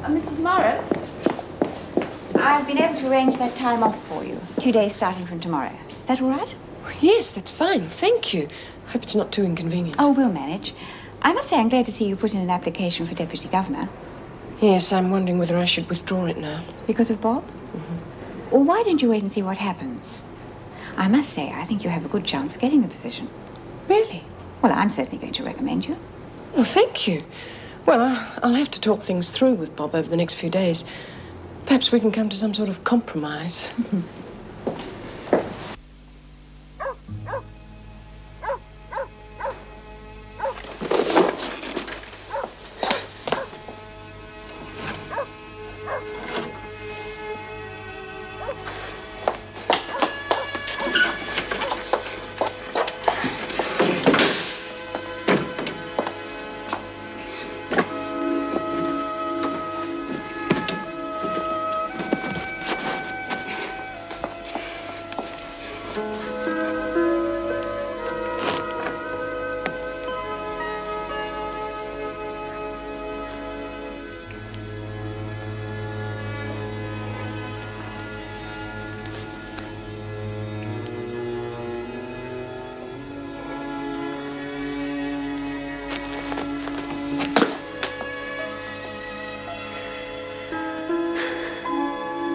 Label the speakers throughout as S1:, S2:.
S1: Mrs. Morris? I've been able to arrange that time off for you. 2 days starting from tomorrow. Is that all right?
S2: Yes, that's fine. Thank you. Hope it's not too inconvenient.
S1: Oh, we'll manage. I must say I'm glad to see you put in an application for Deputy Governor.
S2: Yes, I'm wondering whether I should withdraw it now.
S1: Because of Bob? Mm-hmm. Or why don't you wait and see what happens? I must say, I think you have a good chance of getting the position.
S2: Really?
S1: Well, I'm certainly going to recommend you.
S2: Well, thank you. Well, I'll have to talk things through with Bob over the next few days. Perhaps we can come to some sort of compromise.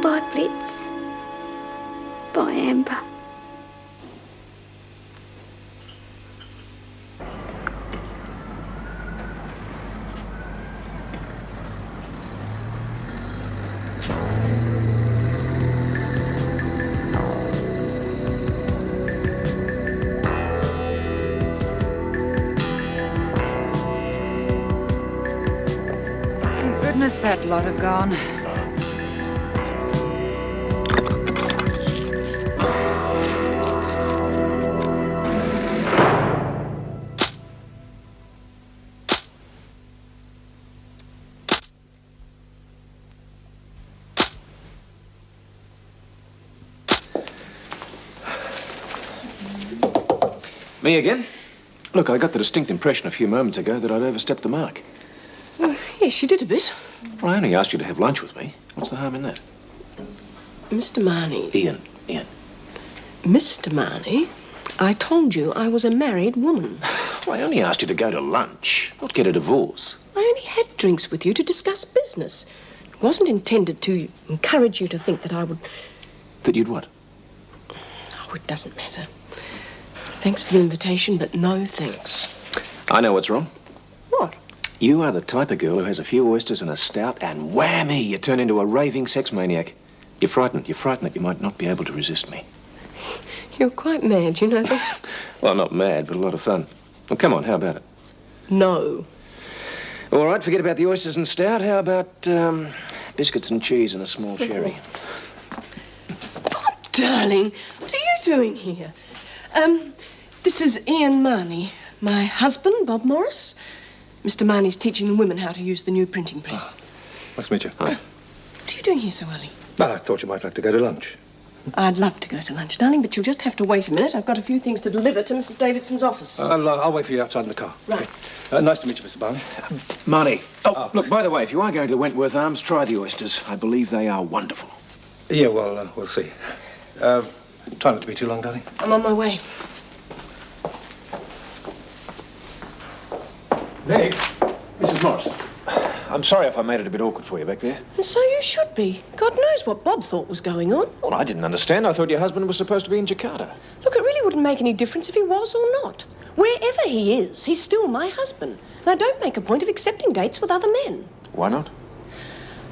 S3: Bye, Blitz. Bye, Amber.
S4: Thank goodness that lot have gone.
S5: Me again? Look, I got the distinct impression a few moments ago that I'd overstepped the mark.
S2: Yes, you did a bit.
S5: Well, I only asked you to have lunch with me. What's the harm in that?
S2: Mr. Marnie.
S5: Ian.
S2: Mr. Marnie, I told you I was a married woman.
S5: Well, I only asked you to go to lunch, not get a divorce.
S2: I only had drinks with you to discuss business. It wasn't intended to encourage you to think that I would...
S5: That you'd what?
S2: Oh, it doesn't matter. Thanks for the invitation, but no thanks.
S5: I know what's wrong.
S2: What?
S5: You are the type of girl who has a few oysters and a stout, and whammy, you turn into a raving sex maniac. You're frightened that you might not be able to resist me.
S2: You're quite mad, you know that?
S5: Well, not mad, but a lot of fun. Well, come on, how about it?
S2: No.
S5: All right, forget about the oysters and stout. How about biscuits and cheese and a small sherry?
S2: Bob, darling, what are you doing here? This is Ian Marnie, my husband, Bob Morris. Mr. Marnie's teaching the women how to use the new printing press.
S6: Nice to meet you.
S5: Hi.
S2: What are you doing here so early?
S6: I thought you might like to go to lunch.
S2: I'd love to go to lunch, darling, but you'll just have to wait a minute. I've got a few things to deliver to Mrs. Davidson's office.
S6: I'll wait for you outside in the car.
S2: Right.
S6: Nice to meet you, Mr. Barney.
S5: Marnie. Oh, look, by the way, if you are going to the Wentworth Arms, try the oysters. I believe they are wonderful.
S6: Yeah, well, we'll see. Try not to be too long, darling.
S2: I'm on my way.
S5: Meg, Mrs. Morris. I'm sorry if I made it a bit awkward for you back there.
S2: And so you should be. God knows what Bob thought was going on.
S5: Well, I didn't understand. I thought your husband was supposed to be in Jakarta.
S2: Look, it really wouldn't make any difference if he was or not. Wherever he is, he's still my husband. And I don't make a point of accepting dates with other men.
S5: Why not?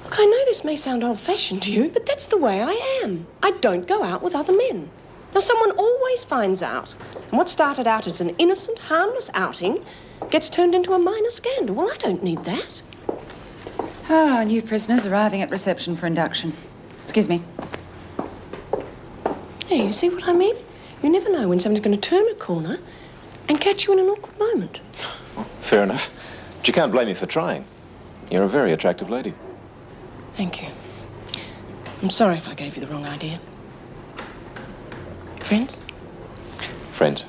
S2: Look, I know this may sound old-fashioned to you, but that's the way I am. I don't go out with other men. Now, someone always finds out. And what started out as an innocent, harmless outing gets turned into a minor scandal. Well, I don't need that.
S4: Ah, new prisoners arriving at reception for induction. Excuse me.
S2: Hey, you see what I mean? You never know when somebody's going to turn a corner and catch you in an awkward moment.
S5: Well, fair enough. But you can't blame me for trying. You're a very attractive lady.
S2: Thank you. I'm sorry if I gave you the wrong idea. Friends?
S5: Friends.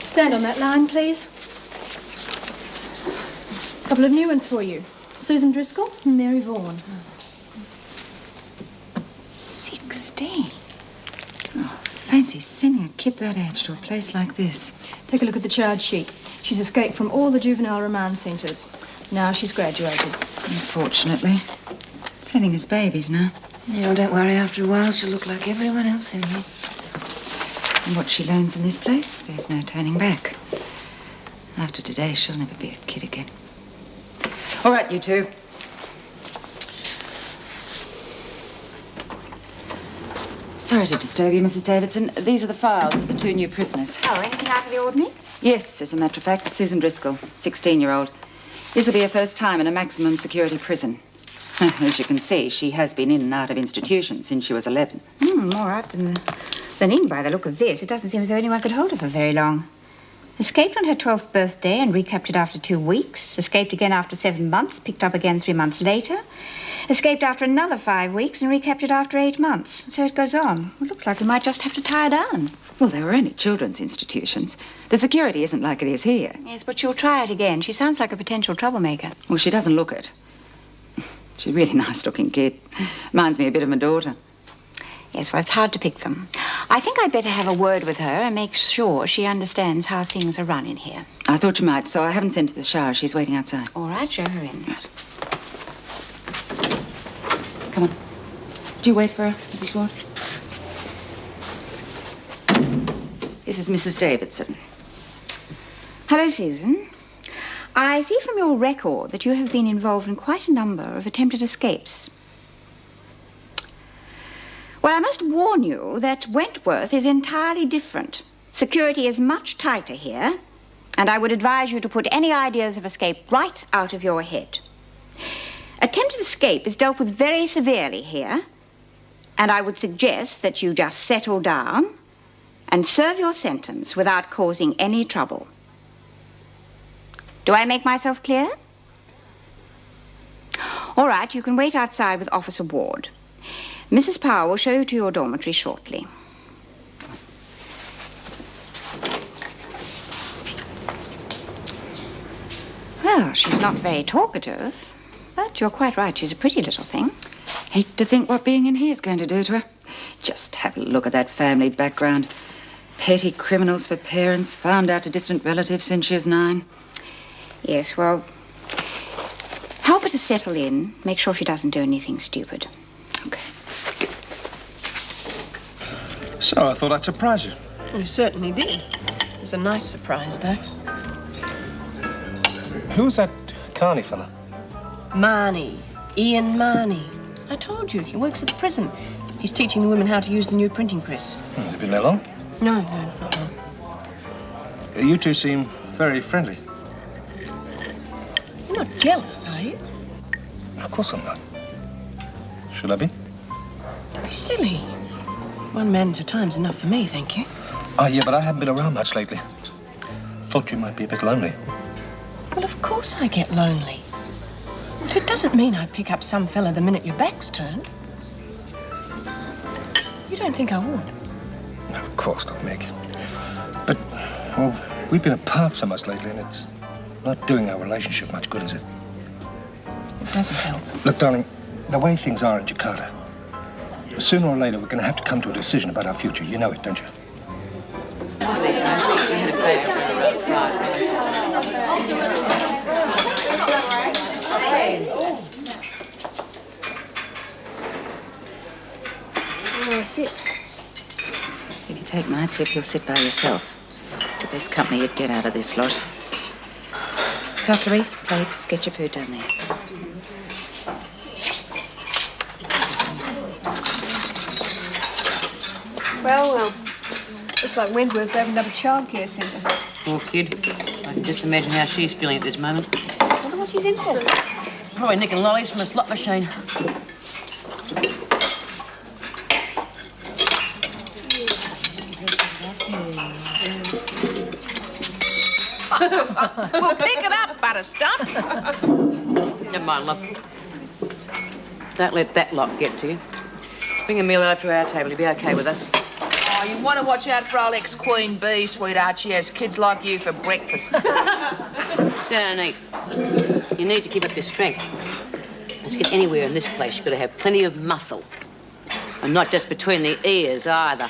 S3: Stand on that line, please.
S7: Couple of new ones for you. Susan Driscoll and Mary Vaughan.
S4: 16. Oh, fancy sending a kid that age to a place like this.
S7: Take a look at the charge sheet. She's escaped from all the juvenile remand centres. Now she's graduated.
S4: Unfortunately. Sending us babies now.
S8: Yeah, well, don't worry. After a while, she'll look like everyone else in here.
S4: And what she learns in this place, there's no turning back. After today, she'll never be a kid again. All right, you two. Sorry to disturb you, Mrs. Davidson. These are the files of the 2 new prisoners.
S1: Oh, anything out of the ordinary?
S4: Yes, as a matter of fact, Susan Driscoll, 16-year-old. This will be her first time in a maximum security prison. As you can see, she has been in and out of institutions since she was 11.
S1: More out than in by the look of this. It doesn't seem as though anyone could hold her for very long. Escaped on her 12th birthday and recaptured after 2 weeks. Escaped again after 7 months, picked up again 3 months later. Escaped after another 5 weeks and recaptured after 8 months. So it goes on. It looks like we might just have to tie her down.
S4: Well, they were only children's institutions. The security isn't like it is here.
S1: Yes, but she'll try it again. She sounds like a potential troublemaker.
S4: Well, she doesn't look it. She's a really nice-looking kid. Reminds me a bit of my daughter.
S1: Yes, well, it's hard to pick them. I think I'd better have a word with her and make sure she understands how things are run in here.
S4: I thought you might, so I haven't sent her to the shower. She's waiting outside.
S1: All right, show her in.
S4: Right. Come on. Do you wait for her, Mrs. Ward? This is Mrs. Davidson.
S1: Hello, Susan. I see from your record that you have been involved in quite a number of attempted escapes. Well, I must warn you that Wentworth is entirely different. Security is much tighter here, and I would advise you to put any ideas of escape right out of your head. Attempted escape is dealt with very severely here, and I would suggest that you just settle down and serve your sentence without causing any trouble. Do I make myself clear? All right, you can wait outside with Officer Ward. Mrs. Power will show you to your dormitory shortly. Well, she's not very talkative, but you're quite right. She's a pretty little thing.
S4: Hate to think what being in here is going to do to her. Just have a look at that family background. Petty criminals for parents, farmed out to distant relatives since she was 9.
S1: Yes, well, help her to settle in. Make sure she doesn't do anything stupid.
S4: Okay.
S6: So I thought I'd surprise you.
S2: You certainly did. It was a nice surprise, though.
S6: Who's that Carney fella?
S2: Marnie. Ian Marnie. I told you, he works at the prison. He's teaching the women how to use the new printing press.
S6: Has he been there long?
S2: No, not long.
S6: You two seem very friendly.
S2: You're not jealous, are you?
S6: Of course I'm not. Should I be?
S2: Don't be silly. One man at a time's enough for me, thank you.
S6: Oh, yeah, but I haven't been around much lately. Thought you might be a bit lonely.
S2: Well, of course I get lonely. But it doesn't mean I'd pick up some fella the minute your back's turned. You don't think I would?
S6: No, of course not, Meg. But, well, we've been apart so much lately, and it's not doing our relationship much good, is it?
S2: It doesn't help.
S6: Look, darling, the way things are in Jakarta, sooner or later we're going to have to come to a decision about our future. You know it, don't you?
S1: Sit.
S4: If you take my tip, you'll sit by yourself. It's the best company you'd get out of this lot. Cutlery, plates, get your food down there.
S9: Well, looks like Wentworth's opened up a childcare centre.
S8: Poor kid. I can just imagine how she's feeling at this moment.
S9: Wonder what she's in for.
S8: Probably nicking lollies from a slot machine.
S2: Well, pick it up, Butterstuff.
S8: Never mind, love. Don't let that lot get to you. Bring a meal over to our table. You'll be okay with us.
S10: Oh, you want to watch out for old ex-Queen Bee, sweetheart. She has kids like you for breakfast.
S8: Sit down and eat. You need to keep up your strength. To get anywhere in this place, you've got to have plenty of muscle. And not just between the ears, either.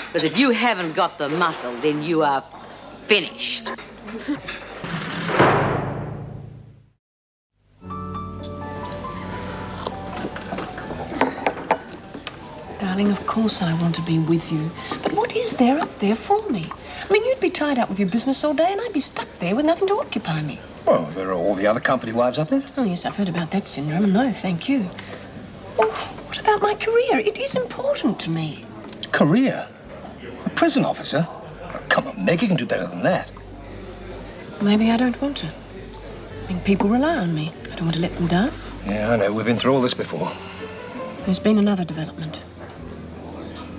S8: Because if you haven't got the muscle, then you are finished.
S2: Darling, of course I want to be with you. But what is there up there for me? I mean, you'd be tied up with your business all day and I'd be stuck there with nothing to occupy me.
S6: Well, there are all the other company wives up there.
S2: Oh, yes, I've heard about that syndrome. No, thank you. Oh, what about my career? It is important to me.
S6: Career? A prison officer? Oh, come on, Meg, you can do better than that.
S2: Maybe I don't want to. I mean, people rely on me. I don't want to let them down.
S6: Yeah, I know. We've been through all this before.
S2: There's been another development.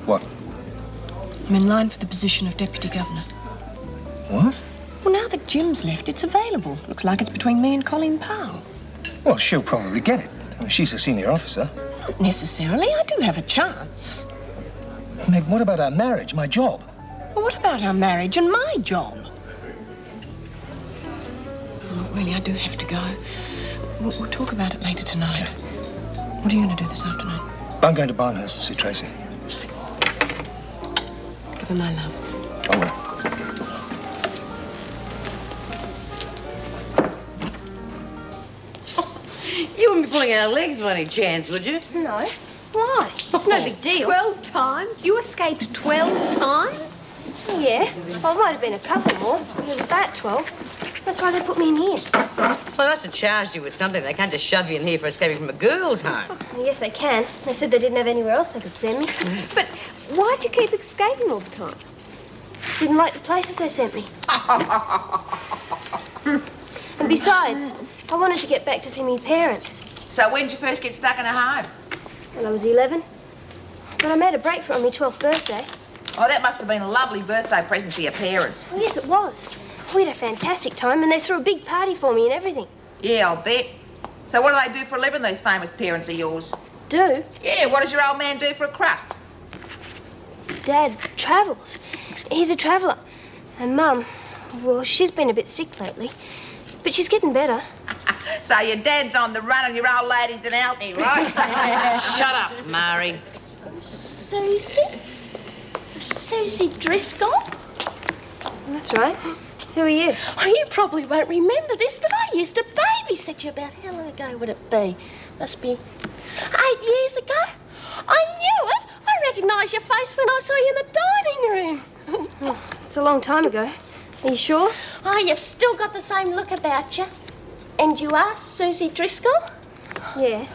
S6: What?
S2: I'm in line for the position of Deputy Governor.
S6: What?
S2: Well, now that Jim's left, it's available. Looks like it's between me and Colleen Powell.
S6: Well, she'll probably get it. I mean, she's a senior officer.
S2: Not necessarily. I do have a chance.
S6: Meg, what about our marriage, my job?
S2: Well, what about our marriage and my job? Oh, really, I do have to go. We'll talk about it later tonight. What are you going to do this afternoon?
S6: I'm going to Barnhurst to see Tracy.
S2: Give her my love.
S6: I will.
S8: You wouldn't be pulling our legs by any chance, would you?
S11: No. Why? It's no big deal.
S9: 12 times? You escaped 12 times?
S11: Yeah. Well, it might have been a couple more. It was about 12. That's why they put me in here.
S8: Well, they must have charged you with something. They can't just shove you in here for escaping from a girl's home.
S11: Yes, they can. They said they didn't have anywhere else they could send me.
S9: But why'd you keep escaping all the time?
S11: Didn't like the places they sent me. And besides, I wanted to get back to see my parents.
S10: So when did you first get stuck in a home?
S11: When I was 11. But I made a break for it on my 12th birthday.
S10: Oh, that must have been a lovely birthday present for your parents.
S11: Well, yes, it was. We had a fantastic time, and they threw a big party for me and everything.
S10: Yeah, I'll bet. So what do they do for a living, these famous parents of yours?
S11: Do?
S10: Yeah, what does your old man do for a crust?
S11: Dad travels. He's a traveller. And Mum, well, she's been a bit sick lately. But she's getting better.
S10: So your dad's on the run and your old lady's an outie, right?
S8: Shut up, Mari.
S11: Susie? Susie Driscoll? That's right. Who are you?
S12: Oh, you probably won't remember this, but I used to babysit you about how long ago would it be? Must be 8 years ago. I knew it. I recognised your face when I saw you in the dining room.
S11: Oh, it's a long time ago. Are you sure?
S12: Oh, you've still got the same look about you. And you are Susie Driscoll?
S11: Yeah.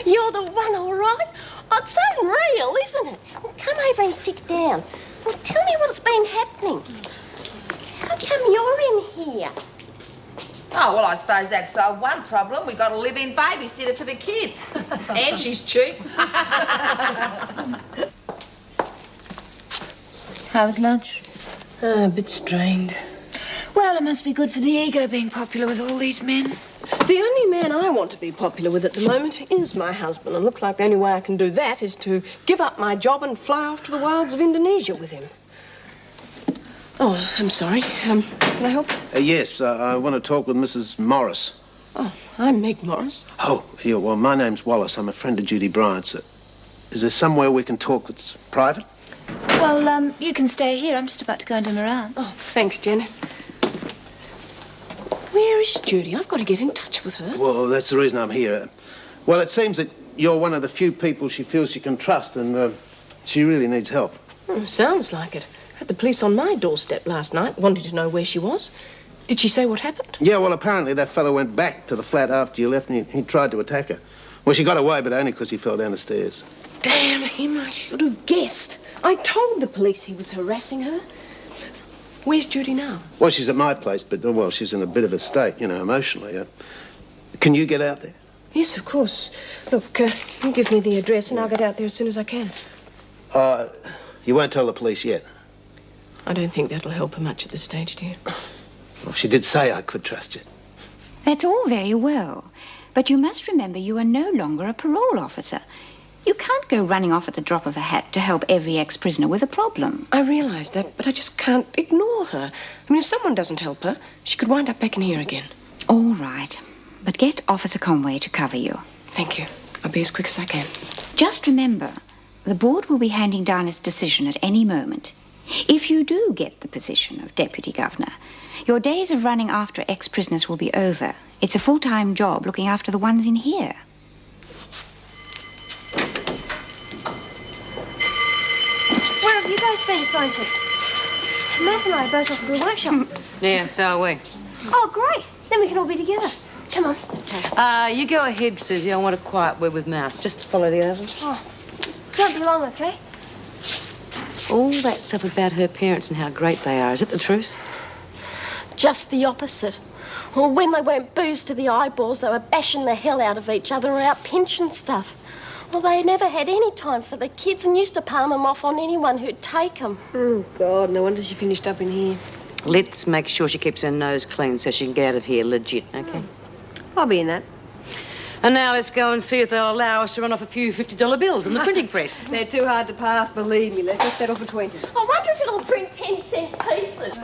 S12: You're the one, all right. Oh, it's unreal, isn't it? Well, come over and sit down. Well, tell me what's been happening. How come you're in here?
S10: Oh, well, I suppose that's one problem. We've got a live-in babysitter for the kid. And she's cheap.
S4: How was lunch?
S2: A bit strained.
S3: Well, it must be good for the ego being popular with all these men.
S2: The only man I want to be popular with at the moment is my husband, and looks like the only way I can do that is to give up my job and fly off to the wilds of Indonesia with him. Oh, I'm sorry. Can I help?
S13: Yes, I want to talk with Mrs. Morris.
S2: Oh, I'm Meg Morris.
S13: Oh, yeah, well, my name's Wallace. I'm a friend of Judy Bryant's. Is there somewhere we can talk that's private?
S3: Well, you can stay here. I'm just about to go into Moran.
S2: Oh, thanks, Janet. Where is Judy? I've got to get in touch with her.
S13: Well, that's the reason I'm here. Well, it seems that you're one of the few people she feels she can trust, and she really needs help.
S2: Sounds like it. Had the police on my doorstep last night, wanted to know where she was. Did she say what happened?
S13: Yeah, well, apparently that fellow went back to the flat after you left, and he tried to attack her. Well, she got away, but only because he fell down the stairs.
S2: Damn him, I should have guessed. I told the police he was harassing her. Where's Judy now?
S13: Well, she's at my place, but, well, she's in a bit of a state, you know, emotionally. Can you get out there?
S2: Yes, of course. Look, you give me the address and I'll get out there as soon as I can.
S13: You won't tell the police yet?
S2: I don't think that'll help her much at this stage, dear.
S13: Well, she did say I could trust you.
S1: That's all very well. But you must remember you are no longer a parole officer. You can't go running off at the drop of a hat to help every ex-prisoner with a problem.
S2: I realise that, but I just can't ignore her. I mean, if someone doesn't help her, she could wind up back in here again.
S1: All right. But get Officer Conway to cover you.
S2: Thank you. I'll be as quick as I can.
S1: Just remember, the board will be handing down its decision at any moment. If you do get the position of Deputy Governor, your days of running after ex-prisoners will be over. It's a full-time job looking after the ones in here.
S11: Where have you guys been assigned to? Matt and I are both off to the workshop.
S8: Yeah, so are we.
S11: Oh, great. Then we can all be together. Come on.
S8: You go ahead, Susie. I want a quiet word with Mouse. Just follow the others.
S11: Oh, don't be long, okay?
S8: All that stuff about her parents and how great they are, is it the truth?
S12: Just the opposite. Well, when they went booze to the eyeballs, they were bashing the hell out of each other about pension stuff. Well, they never had any time for the kids and used to palm them off on anyone who'd take them.
S2: Oh, God, no wonder she finished up in here.
S8: Let's make sure she keeps her nose clean so she can get out of here legit, okay?
S2: I'll be in that.
S8: And now let's go and see if they'll allow us to run off a few $50 bills in the printing press.
S9: They're too hard to pass, believe me. Let's just settle for 20.
S12: I wonder if it'll bring 10-cent pieces.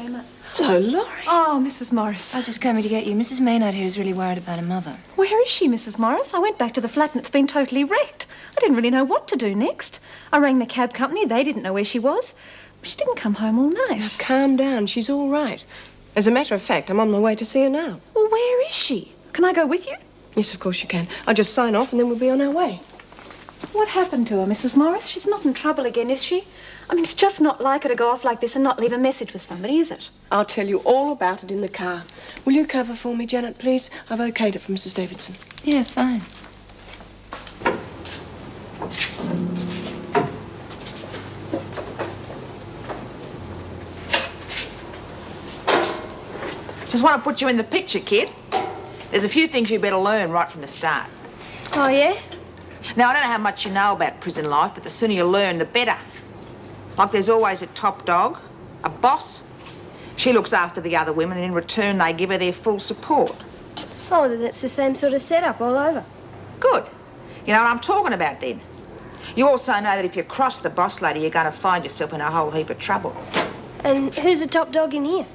S2: Hello, Laurie.
S7: Oh, Mrs. Morris.
S3: I was just coming to get you. Mrs. Maynard here is really worried about her mother.
S7: Where is she, Mrs. Morris? I went back to the flat and it's been totally wrecked. I didn't really know what to do next. I rang the cab company. They didn't know where she was. She didn't come home all night.
S2: Now, calm down. She's all right. As a matter of fact, I'm on my way to see her now.
S7: Well, where is she? Can I go with you?
S2: Yes, of course you can. I'll just sign off and then we'll be on our way.
S7: What happened to her, Mrs. Morris? She's not in trouble again, is she? I mean, it's just not like her to go off like this and not leave a message with somebody, is it?
S2: I'll tell you all about it in the car. Will you cover for me, Janet, please? I've okayed it for Mrs. Davidson.
S3: Yeah, fine.
S10: Just want to put you in the picture, kid. There's a few things you better learn right from the start.
S11: Oh, yeah?
S10: Now, I don't know how much you know about prison life, but the sooner you learn, the better. Like there's always a top dog, a boss. She looks after the other women, and in return, they give her their full support.
S11: Oh, then it's the same sort of setup all over.
S10: Good. You know what I'm talking about, then. You also know that if you cross the boss lady, you're going to find yourself in a whole heap of trouble.
S11: And who's the top dog in here?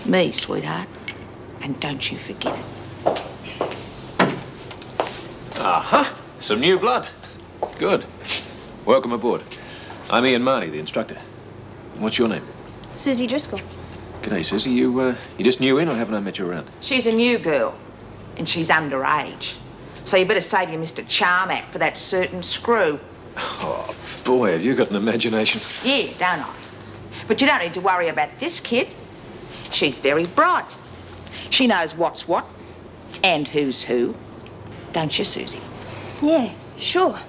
S10: Me, sweetheart. And don't you forget it.
S5: Aha! Some new blood. Good. Welcome aboard. I'm Ian Marnie, the instructor. What's your name?
S11: Susie Driscoll.
S5: G'day, Susie. You just new in or haven't I met you around?
S10: She's a new girl, and she's underage. So you better save your Mr. Charmack for that certain screw.
S5: Oh, boy, have you got an imagination.
S10: Yeah, don't I? But you don't need to worry about this kid. She's very bright. She knows what's what and who's who. Don't you, Susie?
S11: Yeah, sure.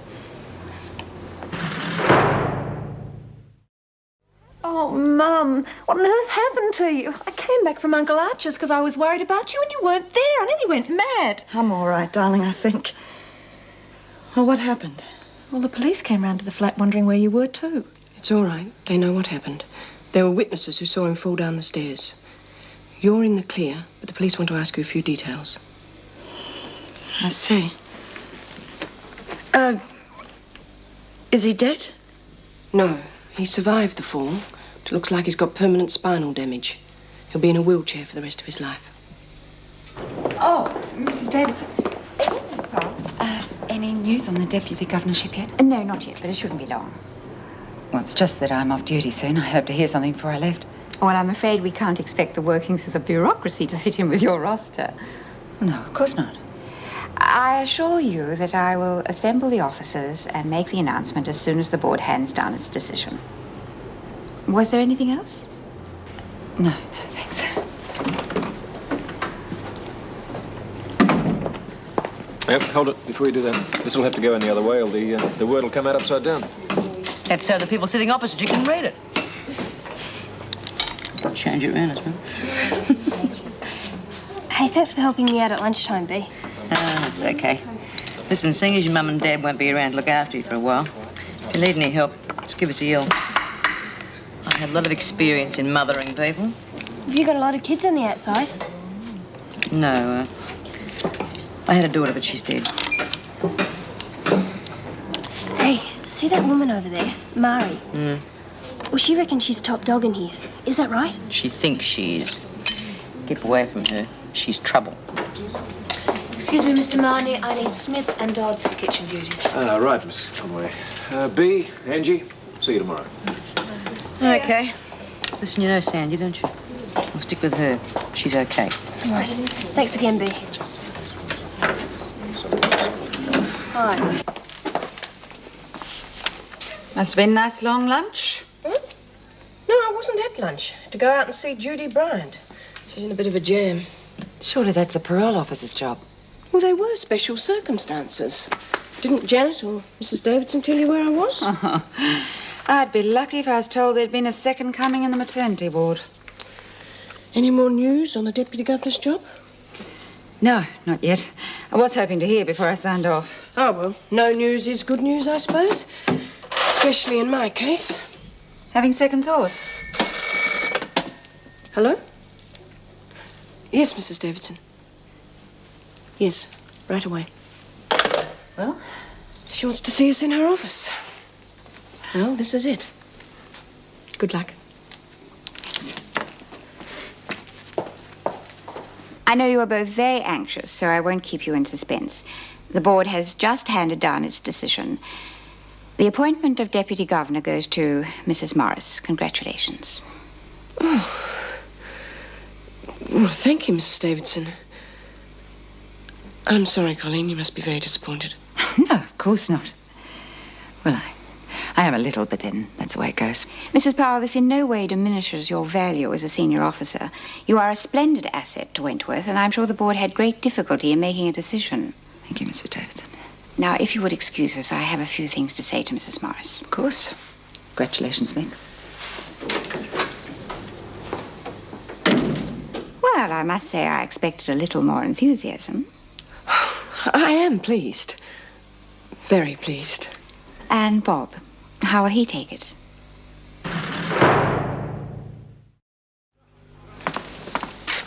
S7: Oh, Mum, what on earth happened to you? I came back from Uncle Archer's because I was worried about you and you weren't there. I nearly went mad.
S3: I'm all right, darling, I think. Well, what happened?
S7: Well, the police came round to the flat wondering where you were too.
S2: It's all right. They know what happened. There were witnesses who saw him fall down the stairs. You're in the clear, but the police want to ask you a few details.
S3: I see. Is he dead?
S2: No, he survived the fall. It looks like he's got permanent spinal damage. He'll be in a wheelchair for the rest of his life.
S4: Oh, Mrs. Davidson. Any news on the deputy governorship yet?
S1: No, not yet, but it shouldn't be long.
S4: Well, it's just that I'm off duty soon. I hope to hear something before I left.
S1: Well, I'm afraid we can't expect the workings of the bureaucracy to fit in with your roster.
S4: No, of course not.
S1: I assure you that I will assemble the officers and make the announcement as soon as the board hands down its decision. Was there anything else?
S4: No, thanks.
S5: Yep, hold it before you do that. This will have to go in the other way or the word will come out upside down.
S8: That's so the people sitting opposite you can read it. Change it around as well.
S11: Hey, thanks for helping me out at lunchtime, Bea.
S8: It's okay. Listen, seeing as your mum and dad won't be around to look after you for a while, if you need any help, just give us a yell. I've had a lot of experience in mothering people.
S11: Have you got a lot of kids on the outside?
S8: No, I had a daughter, but she's dead.
S11: Hey, see that woman over there, Mari? Well, she reckons she's top dog in here. Is that right?
S8: She thinks she is. Keep away from her. She's trouble.
S3: Excuse me, Mr. Marnie. I need Smith and Dodds for kitchen duties.
S5: Right, Miss Conway. B, Angie, see you tomorrow.
S8: Okay. Listen, you know Sandy, don't you? I'll stick with her. She's okay.
S11: All right. Thanks again, B.
S4: Hi. Must have been a nice long lunch.
S2: No, I wasn't at lunch. To go out and see Judy Bryant. She's in a bit of a jam.
S4: Surely that's a parole officer's job.
S2: Well, there were special circumstances. Didn't Janet or Mrs. Davidson tell you where I was?
S4: I'd be lucky if I was told there'd been a second coming in the maternity ward.
S2: Any more news on the Deputy Governor's job?
S4: No, not yet. I was hoping to hear before I signed off.
S2: Oh, well, no news is good news, I suppose. Especially in my case.
S4: Having second thoughts?
S2: Hello? Yes, Mrs. Davidson. Yes, right away.
S4: Well?
S2: She wants to see us in her office. Well, this is it. Good luck.
S1: I know you are both very anxious, so I won't keep you in suspense. The board has just handed down its decision. The appointment of Deputy Governor goes to Mrs. Morris. Congratulations.
S2: Oh. Well, thank you, Mrs. Davidson. I'm sorry, Colleen. You must be very disappointed.
S4: No, of course not. Well, I am a little, but then that's the way it goes.
S1: Mrs. Powell, this in no way diminishes your value as a senior officer. You are a splendid asset to Wentworth, and I'm sure the board had great difficulty in making a decision.
S4: Thank you, Mrs. Davidson.
S1: Now, if you would excuse us, I have a few things to say to Mrs. Morris.
S4: Of course. Congratulations, Mick.
S1: Well, I must say I expected a little more enthusiasm.
S2: I am pleased. Very pleased.
S1: And Bob, how will he take it?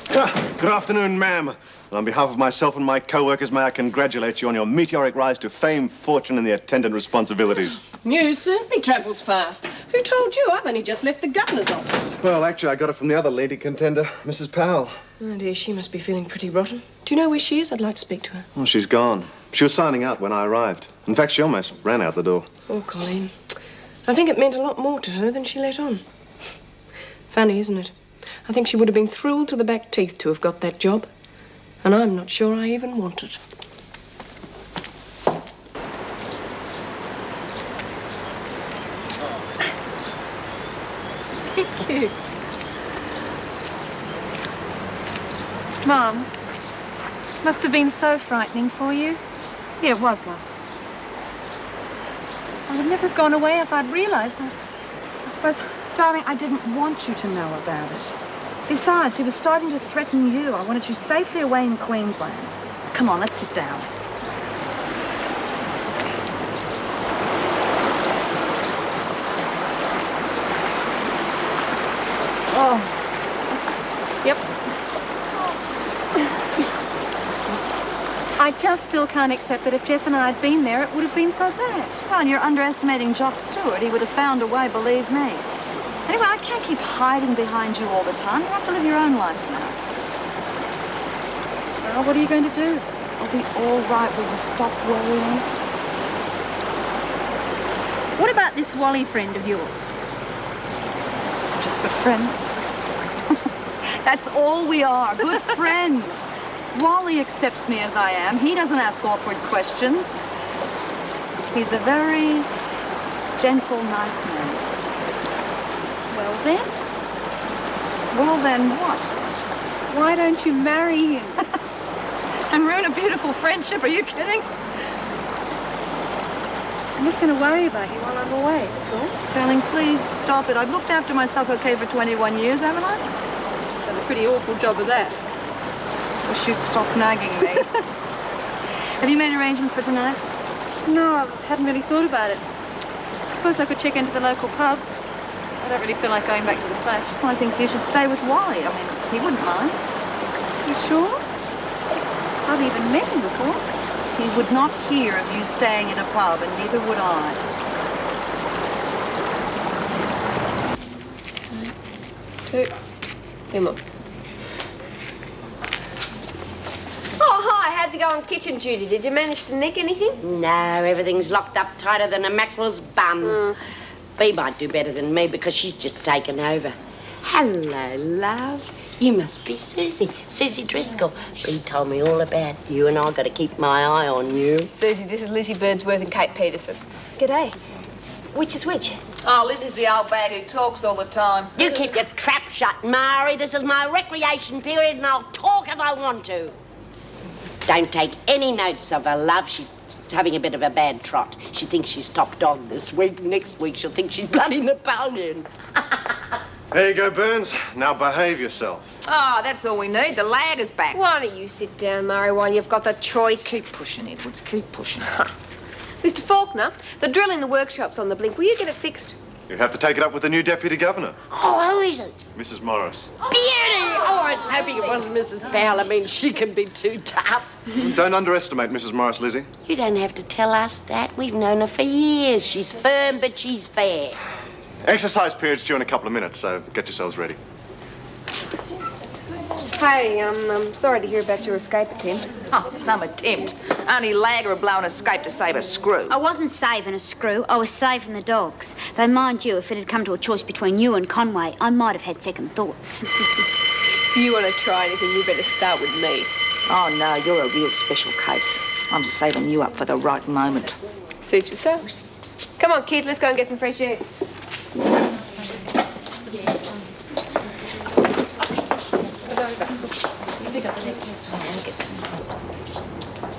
S14: Good afternoon, ma'am. And on behalf of myself and my co-workers, may I congratulate you on your meteoric rise to fame, fortune, and the attendant responsibilities.
S2: News certainly travels fast. Who told you? I've only just left the governor's office.
S14: Well, actually, I got it from the other lady contender, Mrs. Powell.
S2: Oh, dear, she must be feeling pretty rotten. Do you know where she is? I'd like to speak to her.
S14: Well, she's gone. She was signing out when I arrived. In fact, she almost ran out the door.
S2: Oh, Colleen. I think it meant a lot more to her than she let on. Funny, isn't it? I think she would have been thrilled to the back teeth to have got that job. And I'm not sure I even want it.
S7: Thank you. Mum, must have been so frightening for you.
S10: Yeah, it was, love.
S7: I would never have gone away if I'd realised. I suppose...
S10: Darling, I didn't want you to know about it. Besides, he was starting to threaten you. I wanted you safely away in Queensland. Come on, let's sit down.
S7: Oh. Yep. I just still can't accept that if Jeff and I had been there, it would have been so bad.
S10: Well, you're underestimating Jock Stewart. He would have found a way, believe me. Anyway, I can't keep hiding behind you all the time. You have to live your own life now.
S7: Well, what are you going to do?
S10: I'll be all right. Will you stop worrying?
S7: What about this Wally friend of yours?
S10: Just good friends. That's all we are, good friends. Wally accepts me as I am. He doesn't ask awkward questions. He's a very gentle, nice man.
S7: Well then?
S10: Well then what?
S7: Why don't you marry him?
S10: And ruin a beautiful friendship, are you kidding?
S7: I'm just going to worry about you while I'm away, that's all.
S10: Darling, please stop it. I've looked after myself okay for 21 years, haven't I?
S7: Done a pretty awful job of that.
S10: Wish you'd stop nagging me. Have you made arrangements for tonight?
S7: No, I hadn't really thought about it. Suppose I could check into the local pub. I don't really feel like going back to the flat.
S10: Well, I think you should stay with Wally. I mean, he wouldn't mind.
S7: You sure? I've even met him before.
S10: He would not hear of you staying in a pub, and neither would I.
S2: Two. Come on.
S11: go on kitchen duty. Did you manage to nick anything?
S12: No, everything's locked up tighter than a Maxwell's bum. Bea might do better than me because she's just taken over. Hello, love. You must be Susie. Susie Driscoll. Bea told me all about you, and I've got to keep my eye on you.
S11: Susie, this is Lizzie Birdsworth and Kate Peterson. G'day. Which is which?
S10: Oh, Liz is the old bag who talks all the time.
S12: You keep your trap shut, Mari. This is my recreation period, and I'll talk if I want to. Don't take any notes of her, love. She's having a bit of a bad trot. She thinks she's top dog this week. Next week, she'll think she's bloody Napoleon.
S14: There you go, Burns. Now behave yourself.
S10: Oh, that's all we need. The lag is back.
S11: Why don't you sit down, Murray, while you've got the choice?
S10: Keep pushing, Edwards. Keep pushing.
S11: Mr. Faulkner, the drill in the workshop's on the blink. Will you get it fixed?
S14: You have to take it up with the new Deputy Governor,
S12: Oh, who is it?
S14: Mrs. Morris.
S12: Beauty! Oh, I was hoping it wasn't Mrs. Powell. I mean, she can be too tough.
S14: Don't underestimate Mrs. Morris, Lizzie.
S12: You don't have to tell us that. We've known her for years. She's firm, but she's fair.
S14: Exercise period's due in a couple of minutes, so get yourselves ready.
S11: Hey, I'm sorry to hear about your escape attempt.
S10: Oh, some attempt. Only Lagger had blown escape to save a screw.
S15: I wasn't saving a screw, I was saving the dogs. Though, mind you, if it had come to a choice between you and Conway, I might have had second thoughts.
S11: If you want to try anything, you better start with me.
S10: Oh, no, you're a real special case. I'm saving you up for the right moment.
S11: Suit yourself. Come on, kid, let's go and get some fresh air.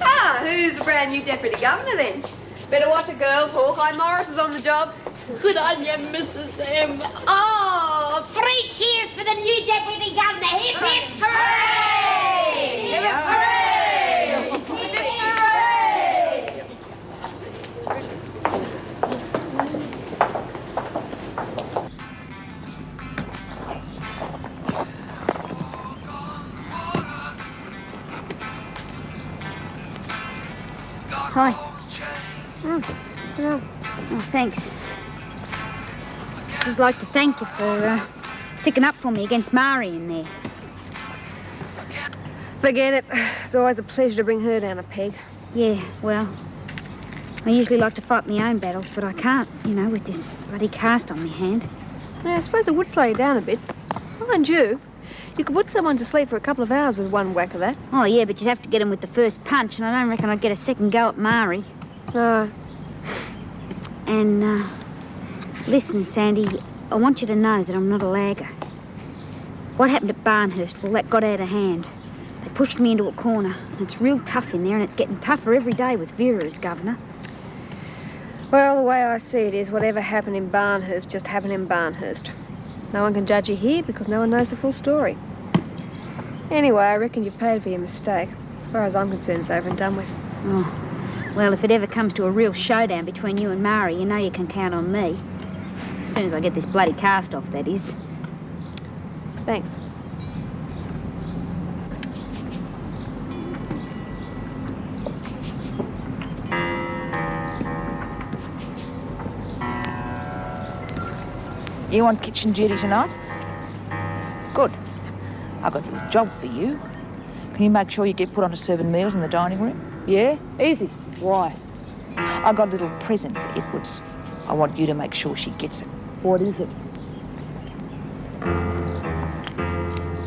S11: Ah, who's the brand new Deputy Governor then? Better watch it, girls. Hawkeye Morris is on the job.
S12: Good on you, Mrs. M. Oh, 3 cheers for the new Deputy Governor. Hip, hip, hooray! Hip, hip, hooray! Hip, hip, hooray!
S15: Hi. Oh, thanks. Just like to thank you for sticking up for me against Mari in there.
S11: Forget it. It's always a pleasure to bring her down a peg.
S15: Yeah, well, I usually like to fight my own battles, but I can't, you know, with this bloody cast on my hand.
S11: Yeah, I suppose it would slow you down a bit. Mind you, you could put someone to sleep for a couple of hours with one whack of that.
S15: Oh, yeah, but you'd have to get him with the first punch, and I don't reckon I'd get a second go at Mari.
S11: No.
S15: And, listen, Sandy, I want you to know that I'm not a lagger. What happened at Barnhurst, well, that got out of hand. They pushed me into a corner. It's real tough in there, and it's getting tougher every day with Vera as governor.
S11: Well, the way I see it is whatever happened in Barnhurst just happened in Barnhurst. No one can judge you here because no one knows the full story. Anyway, I reckon you've paid for your mistake. As far as I'm concerned, it's over and done with.
S15: Oh, well, if it ever comes to a real showdown between you and Mari, you know you can count on me. As soon as I get this bloody cast off, that is.
S11: Thanks.
S10: You on kitchen duty tonight? Good. I've got a little job for you. Can you make sure you get put on to serving meals in the dining room? Yeah? Easy. Why? I got a little present for Edwards. I want you to make sure she gets it. What is it?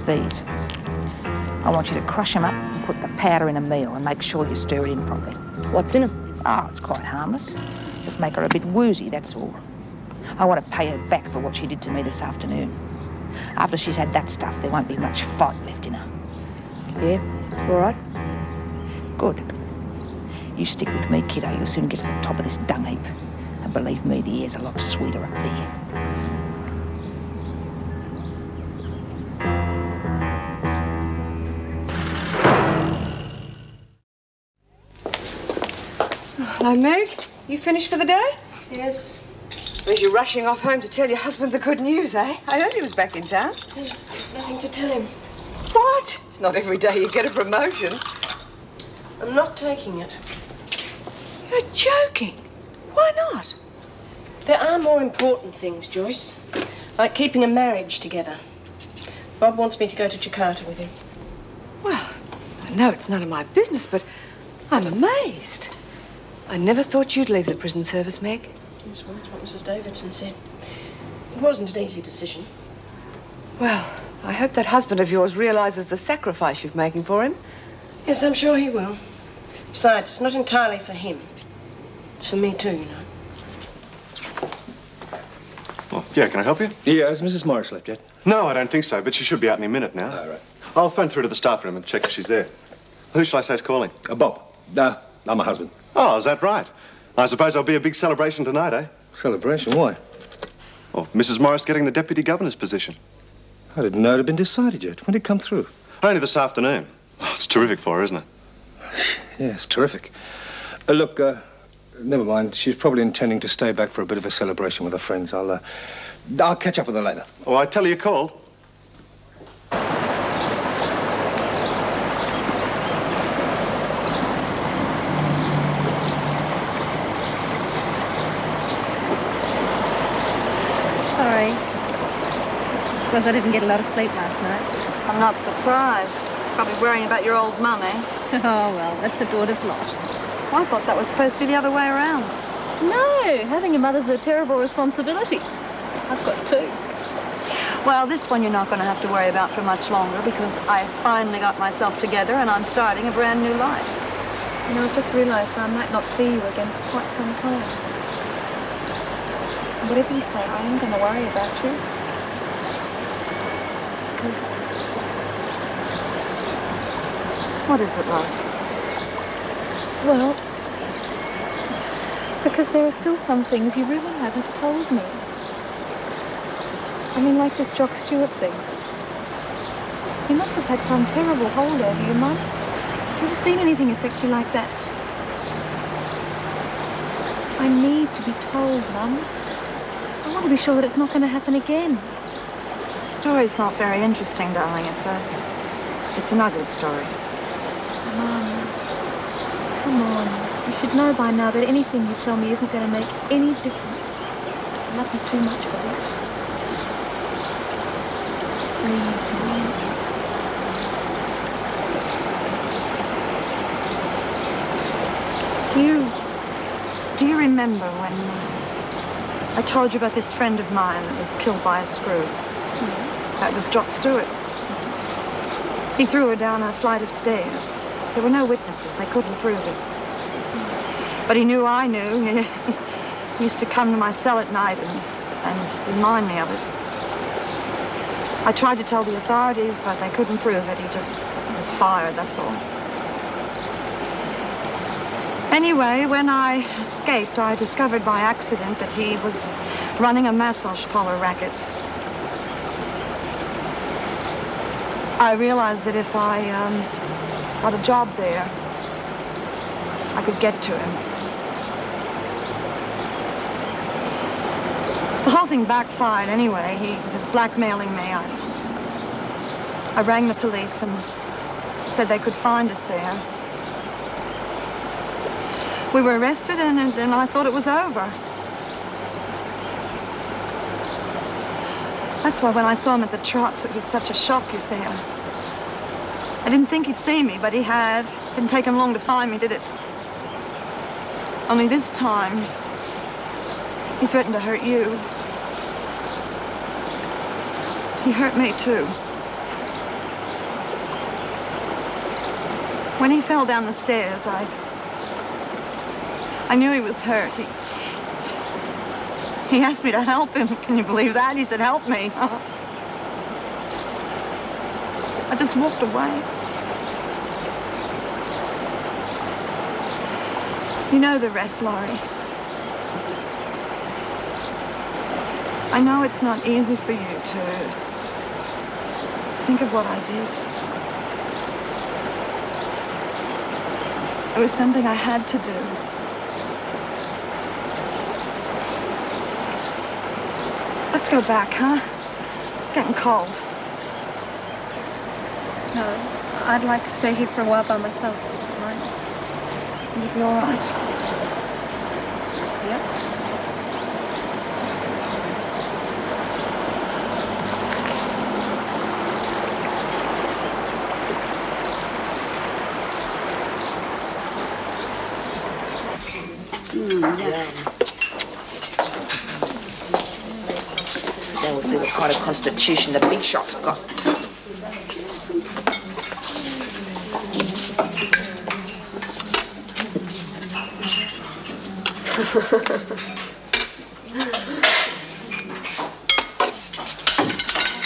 S10: These. I want you to crush them up and put the powder in a meal and make sure you stir it in properly. What's in them? Oh, it's quite harmless. Just make her a bit woozy, that's all. I want to pay her back for what she did to me this afternoon. After she's had that stuff, there won't be much fight left in her. Yeah, all right. Good. You stick with me, kiddo. You'll soon get to the top of this dung heap. And believe me, the air's a lot sweeter up there.
S2: Hello, Meg. You finished for the day?
S16: Yes.
S2: As you're rushing off home to tell your husband the good news, eh? I heard he was back in town.
S16: There's nothing to tell him.
S2: What? It's not every day you get a promotion.
S16: I'm not taking it.
S2: You're joking. Why not?
S16: There are more important things, Joyce. Like keeping a marriage together. Bob wants me to go to Jakarta with him.
S2: Well, I know it's none of my business, but
S16: I'm amazed. I never thought you'd leave the prison service, Meg. Yes, well, that's what Mrs. Davidson said. It wasn't an easy decision. Well, I hope that husband of yours realises the sacrifice you're making for him. Yes, I'm sure he will. Besides, it's not entirely for him. It's for me too, you know.
S14: Oh, yeah, can I help you?
S6: Yeah, has Mrs. Morris left yet?
S14: No, I don't think so, but she should be out any minute now.
S6: All right.
S14: I'll phone through to the staff room and check if she's there. Who shall I say is calling?
S6: Bob. I'm her husband.
S14: Oh, is that right? I suppose there'll be a big celebration tonight, eh?
S6: Celebration? Why?
S14: Well, Mrs. Morris getting the deputy governor's position.
S6: I didn't know it had been decided yet. When did it come through?
S14: Only this afternoon. Oh, it's terrific for her, isn't it?
S6: Yes, terrific. Look, never mind. She's probably intending to stay back for a bit of a celebration with her friends. I'll catch up with her later.
S14: Oh, I tell her you called.
S7: Sorry. I suppose I didn't get a lot of sleep last night.
S17: I'm not surprised. Probably worrying about your old mum, eh?
S7: Oh, well, that's a daughter's lot.
S17: I thought that was supposed to be the other way around.
S7: No, having a mother's a terrible responsibility. I've got two.
S17: Well, this one you're not going to have to worry about for much longer because I finally got myself together and I'm starting a brand new life.
S7: You know, I've just realised I might not see you again for quite some time. Whatever you say, I am going to worry about you. Because...
S17: What is it, love?
S7: Well, because there are still some things you really haven't told me. I mean, like this Jock Stewart thing. He must have had some terrible hold over you, Mum. Have you ever seen anything affect you like that? I need to be told, Mum. I want to be sure that it's not going to happen again.
S17: The story's not very interesting, darling. It's an ugly story.
S7: Mum, come on. You should know by now that anything you tell me isn't going to make any difference. I love you too much for that. Please, Mum.
S17: Do you remember when I told you about this friend of mine that was killed by a screw? That was Jock Stewart. He threw her down a flight of stairs. There were no witnesses. They couldn't prove it. But he knew I knew. He used to come to my cell at night and remind me of it. I tried to tell the authorities, but they couldn't prove it. He just was fired, that's all. Anyway, when I escaped, I discovered by accident that he was running a massage parlor racket. I realized that if I got a job there, I could get to him. The whole thing backfired anyway. He was blackmailing me. I rang the police and said they could find us there. We were arrested and I thought it was over. That's why when I saw him at the Trots, it was such a shock, you see. I didn't think he'd see me, but he had. Didn't take him long to find me, did it? Only this time, he threatened to hurt you. He hurt me, too. When he fell down the stairs, I knew he was hurt. He asked me to help him. Can you believe that? He said, help me. I just walked away. You know the rest, Laurie. I know it's not easy for you to think of what I did. It was something I had to do. Let's go back, huh? It's getting cold.
S7: No, I'd like to stay here for a while by myself. Right?
S17: You'll be all right.
S7: Yep.
S10: Now we'll see what kind of constitution the big shot's got.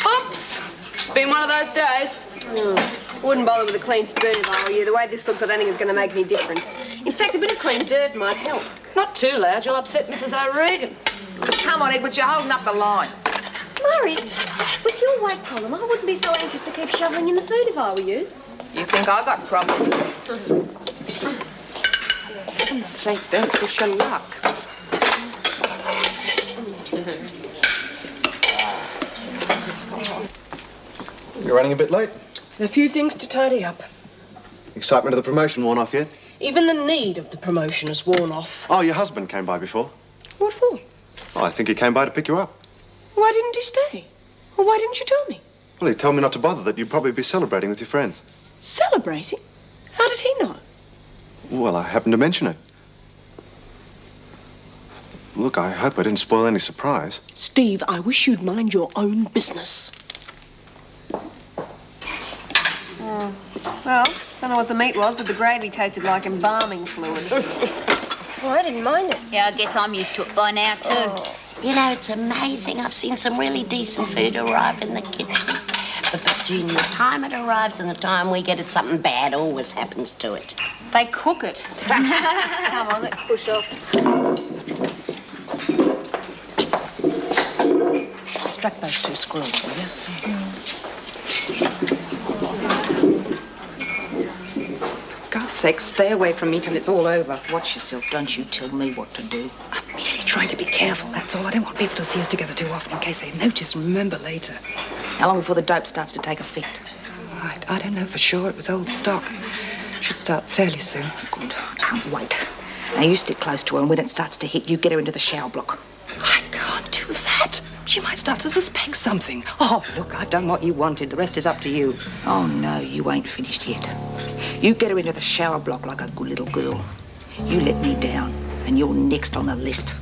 S18: Oops! It's been one of those days.
S11: Wouldn't bother with a clean spoon if I were you. The way this looks, I don't think it's going to make any difference. In fact, a bit of clean dirt might help.
S18: Not too loud, you'll upset Mrs. O'Regan.
S10: Come on, Edward, you're holding up the line.
S11: Murray, with your weight problem, I wouldn't be so anxious to keep shoveling in the food if I were you.
S10: You think I got problems? For heaven's sake, don't push your luck.
S14: You're running a bit late.
S2: A few things to tidy up.
S14: Excitement of the promotion worn off yet?
S2: Even the need of the promotion has worn off.
S14: Oh, your husband came by before.
S2: What for?
S14: Oh, I think he came by to pick you up.
S2: Why didn't he stay? Or why didn't you tell me?
S14: Well, he told me not to bother, that you'd probably be celebrating with your friends.
S2: Celebrating? How did he know?
S14: Well, I happened to mention it. Look, I hope I didn't spoil any surprise.
S2: Steve, I wish you'd mind your own business.
S11: Oh, well, don't know what the meat was, but the gravy tasted like embalming fluid. Oh, I didn't mind it.
S15: Yeah, I guess I'm used to it by now, too.
S12: Oh. You know, it's amazing. I've seen some really decent food arrive in the kitchen. But between the time it arrives and the time we get it, something bad always happens to it.
S11: They cook it. Come on, let's push off.
S10: Extract those two squirrels, will you? For God's sake, stay away from me till it's all over. Watch yourself. Don't you tell me what to do.
S19: I'm merely trying to be careful, that's all. I don't want people to see us together too often in case they notice and remember later.
S10: How long before the dope starts to take effect?
S19: I don't know for sure. It was old stock. Should start fairly soon.
S10: Good. I can't wait. Now, you stick close to her, and when it starts to hit, you get her into the shower block.
S19: I can't do that. She might start to suspect something. Oh, look, I've done what you wanted. The rest is up to you.
S10: Oh, no, you ain't finished yet. You get her into the shower block like a good little girl. You let me down, and you're next on the list.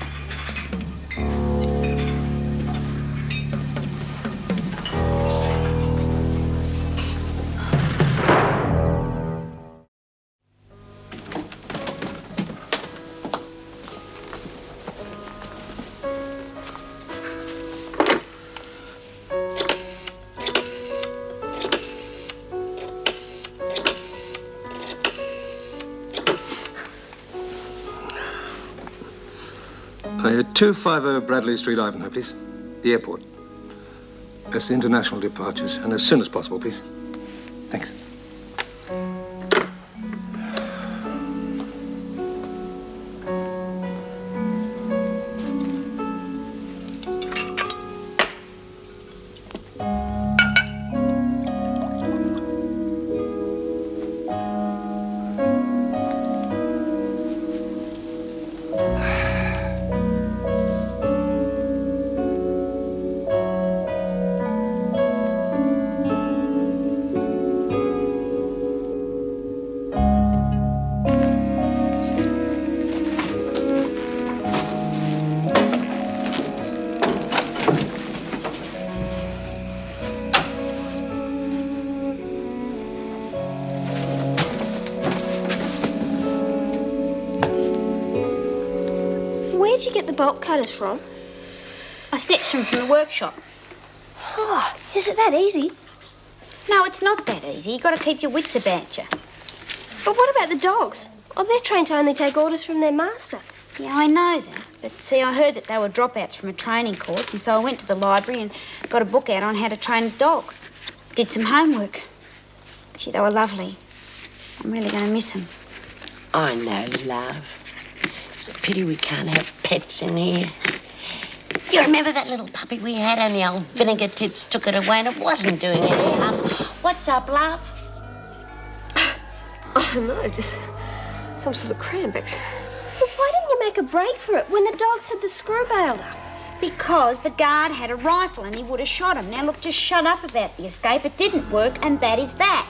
S6: I had 250 Bradley Street, Ivanhoe, please. The airport. That's international departures, and as soon as possible, please. Thanks.
S12: Where'd you get the bolt cutters from?
S15: I snatched them from the workshop.
S12: Oh, is it that easy?
S15: No, it's not that easy. You've got to keep your wits about you.
S12: But what about the dogs? Oh, they're trained to only take orders from their master.
S15: Yeah, I know that. But see, I heard that they were dropouts from a training course, and so I went to the library and got a book out on how to train a dog. Did some homework. Gee, they were lovely. I'm really going to miss them.
S12: I know, love. It's a pity we can't have pets in here. You remember that little puppy we had? Only old Vinegar Tits took it away and it wasn't doing any harm. What's up, love?
S11: I don't know, just some sort of cramp.
S12: Well, why didn't you make a break for it when the dogs had the screw bailed up?
S15: Because the guard had a rifle and he would have shot him. Now, look, just shut up about the escape. It didn't work, and that is that.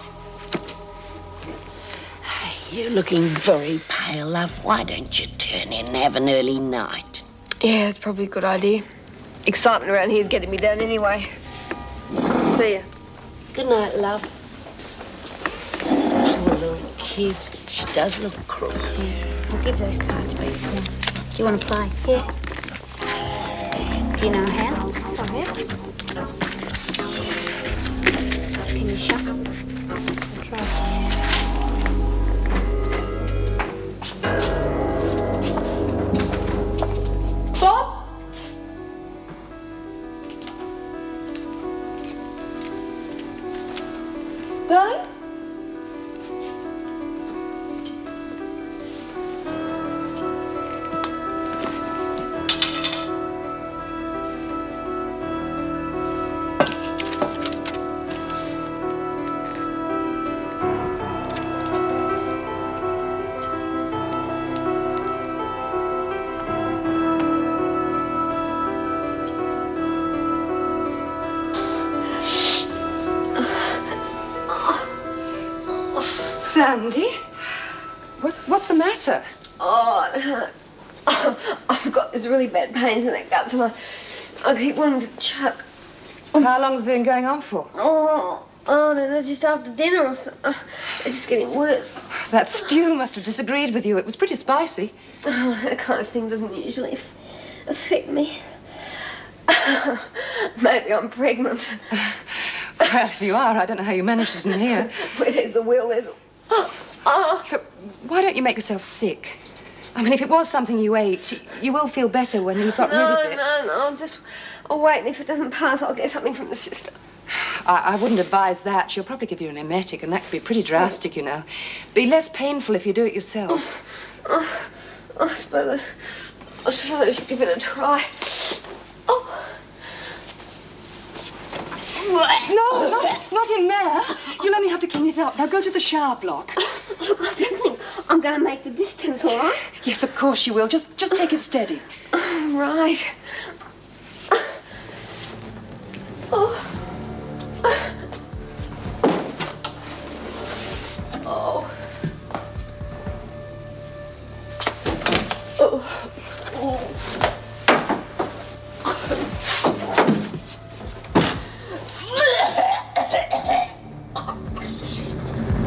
S12: Hey, You're looking very pale, love. Why don't you turn in and have an early night?
S11: Yeah, it's probably a good idea. Excitement around here is getting me down anyway. See ya.
S12: Good night, love. Poor little kid. She does look cruel.
S15: I'll give those cards back. Come on. Do you want to play?
S11: Yeah.
S15: Do you know how?
S11: Oh, yeah.
S15: Can you shuffle?
S11: I'll try. Bob? Bob?
S16: Sandy? What's the matter?
S11: Oh, it hurt. I've got these really bad pains in the guts and I keep wanting to choke.
S16: How long has it been going on for?
S11: Oh, no, just after dinner or something. It's just getting worse.
S16: That stew must have disagreed with you. It was pretty spicy.
S11: Oh, that kind of thing doesn't usually affect me. Maybe I'm pregnant.
S16: Well, if you are, I don't know how you managed it in here.
S11: Where there's a will, there's a...
S16: Look, why don't you make yourself sick? I mean, if it was something you ate, you will feel better when you've got rid of it.
S11: No, I'll wait, and if it doesn't pass, I'll get something from the sister.
S16: I wouldn't advise that. She'll probably give you an emetic, and that could be pretty drastic, you know. Be less painful if you do it yourself.
S11: I suppose I should give it a try.
S16: No, not in there. You'll only have to clean it up. Now go to the shower block.
S11: Look, I don't think I'm going to make the distance, all right?
S16: Yes, of course you will. Just take it steady.
S11: Right. Oh. Oh. Oh.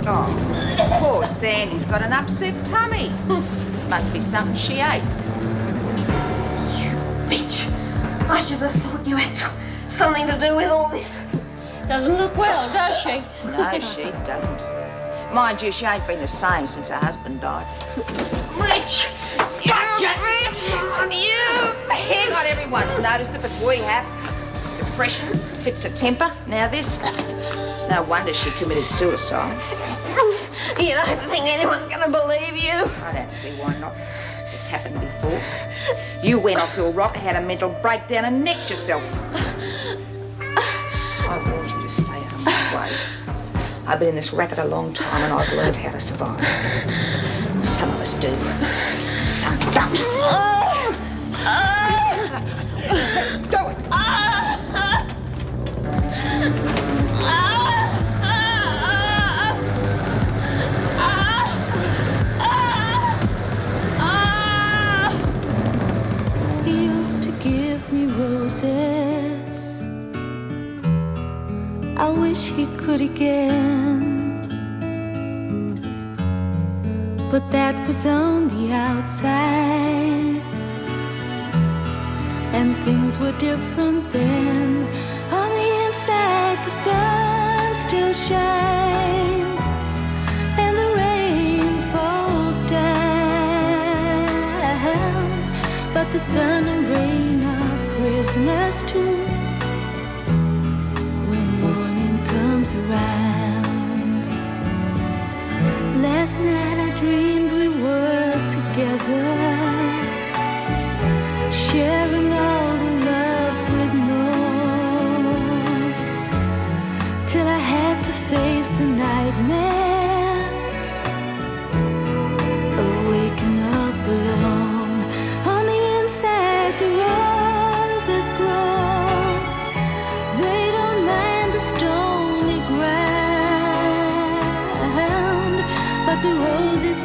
S10: Oh, poor Sandy's got an upset tummy. Must be something she ate.
S11: You bitch. I should have thought you had something to do with all this.
S12: Doesn't look well, does she?
S10: No, she doesn't. Mind you, she ain't been the same since her husband died.
S11: Witch!
S10: Gotcha! You! Not everyone's noticed it, but we have. Depression, fits of temper, now this. It's no wonder she committed suicide.
S11: You don't think anyone's going to believe you?
S10: I don't see why not. It's happened before. You went off your rocker, had a mental breakdown and nicked yourself. I want you to stay out of my way. I've been in this racket a long time and I've learned how to survive. Some of us do. Some don't. Let's do it.
S20: He used to give me roses. I wish he could again. But that was on the outside, and things were different then. On the inside, the sun still shines, and the rain falls down. But the sun and rain are prisoners too when morning comes around. Last night I dreamed we were together, sharing all the love we'd known, till I had to face the nightmare of waking up alone. On the inside the roses grow, they don't mind the stony ground, but the roses